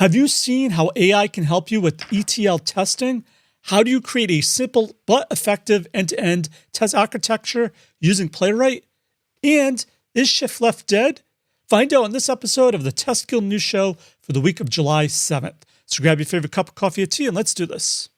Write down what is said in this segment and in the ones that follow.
Have you seen how AI can help you with ETL testing? How do you create a simple but effective end-to-end test architecture using Playwright? And is shift left dead? Find out in this episode of the Test Guild News Show for the week of July 7th. So grab your favorite cup of coffee or tea and let's do this.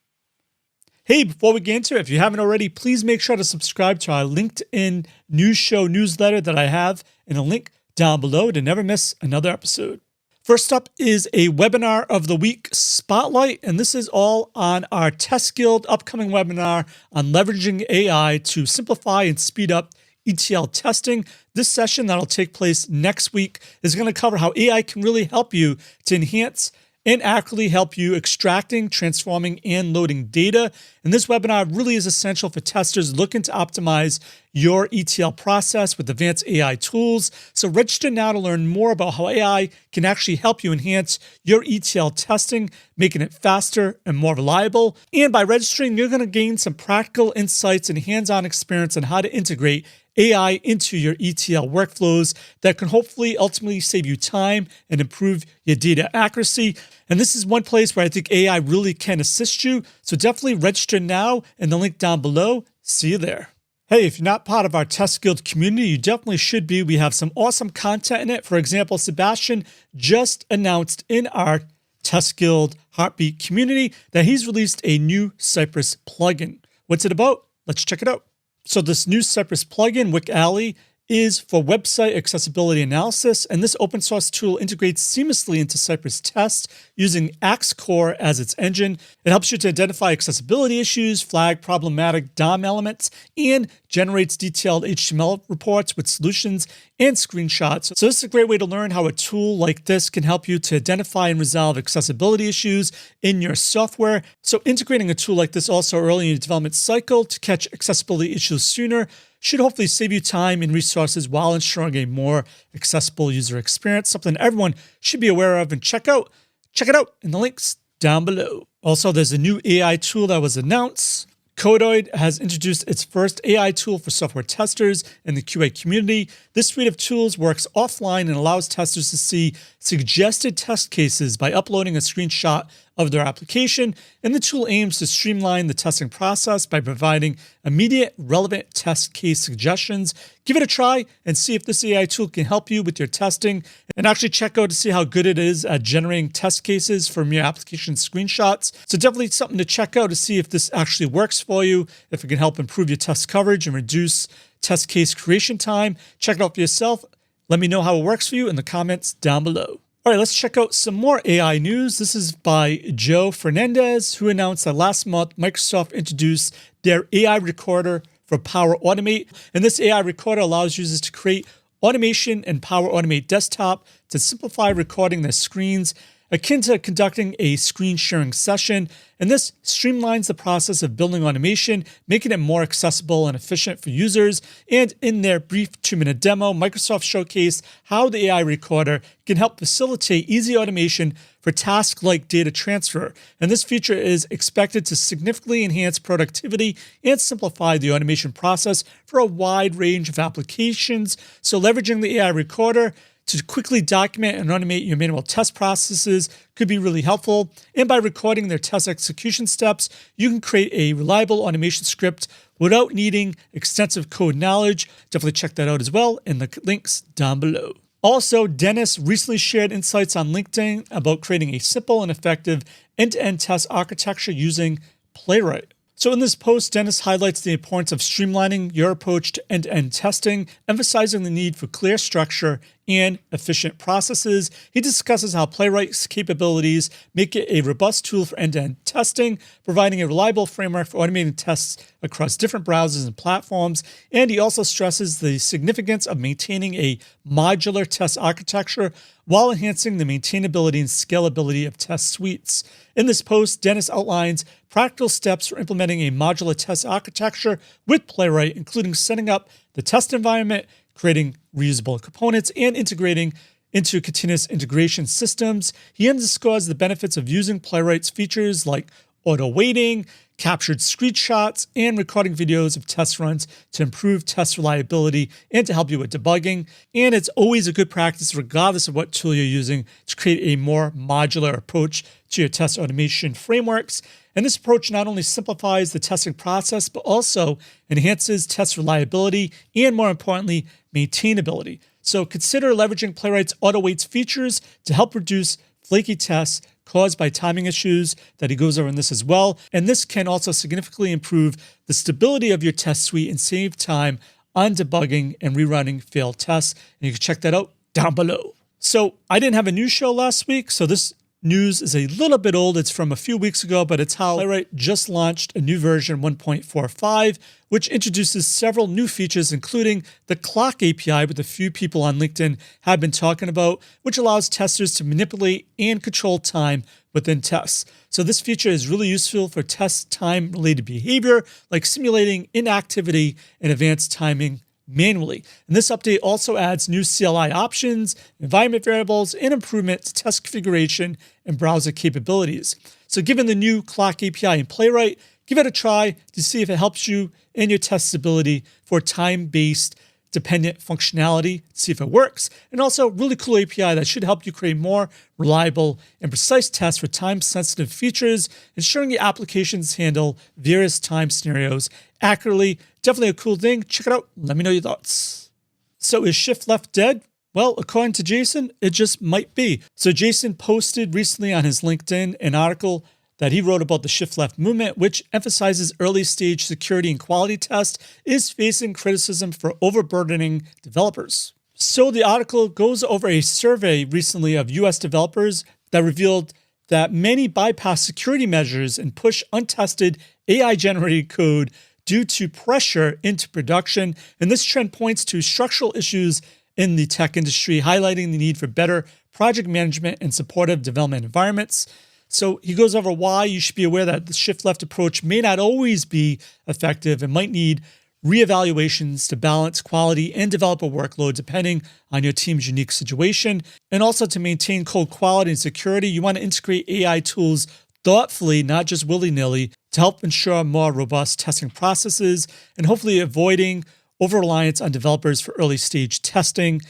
Hey, before we get into it, if you haven't already, please make sure to subscribe to our LinkedIn News Show newsletter that I have in a link down below to never miss another episode. First up is a webinar of the week spotlight, and this is all on our Test Guild upcoming webinar on leveraging AI to simplify and speed up ETL testing. This session that'll take place next week is going to cover how AI can really help you to enhance and accurately help you extracting, transforming, and loading data. And this webinar really is essential for testers looking to optimize your ETL process with advanced AI tools. So register now to learn more about how AI can actually help you enhance your ETL testing, making it faster and more reliable. And by registering, you're going to gain some practical insights and hands-on experience on how to integrate AI into your ETL workflows that can hopefully ultimately save you time and improve your data accuracy. And this is one place where I think AI really can assist you. So definitely register now in the link down below. See you there. Hey, if you're not part of our Test Guild community, you definitely should be. We have some awesome content in it. For example, Sebastian just announced in our Test Guild Heartbeat community that he's released a new Cypress plugin. What's it about? Let's check it out. So this new Cypress plugin, WCALI, is for website accessibility analysis, and this open source tool integrates seamlessly into Cypress tests using Axe Core as its engine. It helps you to identify accessibility issues, flag problematic DOM elements, and generates detailed HTML reports with solutions and screenshots. So this is a great way to learn how a tool like this can help you to identify and resolve accessibility issues in your software. So integrating a tool like this also early in your development cycle to catch accessibility issues sooner should hopefully save you time and resources while ensuring a more accessible user experience, something everyone should be aware of and check it out in the links down below. Also, there's a new AI tool that was announced. Codoid has introduced its first AI tool for software testers in the QA community. This suite of tools works offline and allows testers to see suggested test cases by uploading a screenshot of their application. And the tool aims to streamline the testing process by providing immediate, relevant test case suggestions. Give it a try and see if this AI tool can help you with your testing, and actually check out to see how good it is at generating test cases from your application screenshots. So definitely something to check out to see if this actually works for you, if it can help improve your test coverage and reduce test case creation time. Check it out for yourself. Let me know how it works for you in the comments down below. All right, let's check out some more AI news. This is by Joe Fernandez, who announced that last month Microsoft introduced their AI recorder for Power Automate. And this AI recorder allows users to create automation in Power Automate desktop to simplify recording their screens, akin to conducting a screen sharing session. And this streamlines the process of building automation, making it more accessible and efficient for users. And in their brief 2-minute demo, Microsoft showcased how the AI recorder can help facilitate easy automation for tasks like data transfer. And this feature is expected to significantly enhance productivity and simplify the automation process for a wide range of applications. So leveraging the AI recorder to quickly document and automate your manual test processes could be really helpful. And by recording their test execution steps, you can create a reliable automation script without needing extensive code knowledge. Definitely check that out as well in the links down below. Also, Dennis recently shared insights on LinkedIn about creating a simple and effective end-to-end test architecture using Playwright. So in this post, Dennis highlights the importance of streamlining your approach to end-to-end testing, emphasizing the need for clear structure and efficient processes. He discusses how Playwright's capabilities make it a robust tool for end-to-end testing, providing a reliable framework for automating tests across different browsers and platforms. And he also stresses the significance of maintaining a modular test architecture while enhancing the maintainability and scalability of test suites. In this post, Dennis outlines practical steps for implementing a modular test architecture with Playwright, including setting up the test environment, creating reusable components, and integrating into continuous integration systems. He underscores the benefits of using Playwright's features like auto weighting, captured screenshots, and recording videos of test runs to improve test reliability and to help you with debugging. And it's always a good practice, regardless of what tool you're using, to create a more modular approach to your test automation frameworks. And this approach not only simplifies the testing process, but also enhances test reliability and, more importantly, maintainability. So consider leveraging Playwright's auto waits features to help reduce flaky tests caused by timing issues that he goes over in this as well. And this can also significantly improve the stability of your test suite and save time on debugging and rerunning failed tests. And you can check that out down below. So I didn't have a news show last week, so this news is a little bit old. It's from a few weeks ago, but it's how Playwright just launched a new version 1.45, which introduces several new features, including the clock API, which a few people on LinkedIn have been talking about, which allows testers to manipulate and control time within tests. So this feature is really useful for test time related behavior, like simulating inactivity and advanced timing manually. And this update also adds new CLI options, environment variables, and improvement to test configuration and browser capabilities. So given the new clock API in Playwright, give it a try to see if it helps you in your testability for time-based dependent functionality, see if it works. And also really cool API that should help you create more reliable and precise tests for time-sensitive features, ensuring your applications handle various time scenarios accurately. Definitely a cool thing. Check it out. Let me know your thoughts. So is shift left dead? Well, according to Jason, it just might be. So Jason posted recently on his LinkedIn an article that he wrote about the shift left movement, which emphasizes early stage security and quality test is facing criticism for overburdening developers. So the article goes over a survey recently of US developers that revealed that many bypass security measures and push untested AI-generated code due to pressure into production. And this trend points to structural issues in the tech industry, highlighting the need for better project management and supportive development environments. So he goes over why you should be aware that the shift left approach may not always be effective and might need reevaluations to balance quality and developer workload depending on your team's unique situation. And also to maintain code quality and security, you want to integrate AI tools thoughtfully, not just willy-nilly, to help ensure more robust testing processes and hopefully avoiding over-reliance on developers for early stage testing.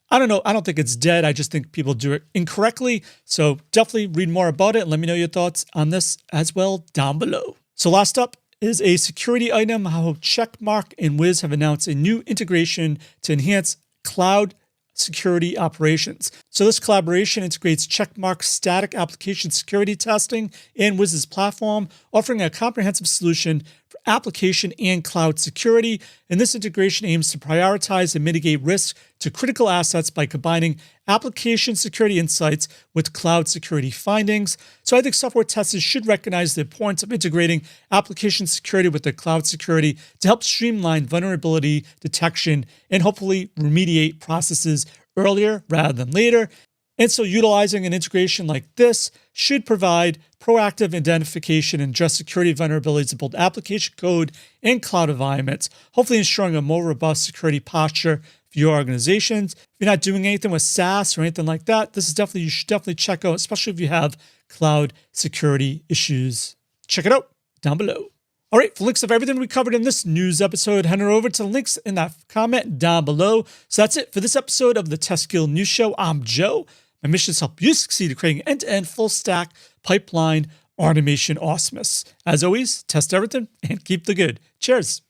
I don't know. I don't think it's dead. I just think people do it incorrectly. So definitely read more about it and let me know your thoughts on this as well down below. So last up is a security item, how Checkmark and Wiz have announced a new integration to enhance cloud security operations. So this collaboration integrates Checkmark's static application security testing and Wiz's platform, offering a comprehensive solution for application and cloud security. And this integration aims to prioritize and mitigate risks to critical assets by combining application security insights with cloud security findings. So I think software testers should recognize the importance of integrating application security with the cloud security to help streamline vulnerability detection and hopefully remediate processes earlier rather than later. And so utilizing an integration like this should provide proactive identification and address security vulnerabilities in both application code and cloud environments, hopefully ensuring a more robust security posture for your organizations. If you're not doing anything with SaaS or anything like that, this is definitely, you should definitely check out, especially if you have cloud security issues. Check it out down below. All right, for links of everything we covered in this news episode, head on over to the links in that comment down below. So that's it for this episode of the Test Skill News Show. I'm Joe. My mission is to help you succeed at creating end-to-end full-stack pipeline automation awesomeness. As always, test everything and keep the good. Cheers.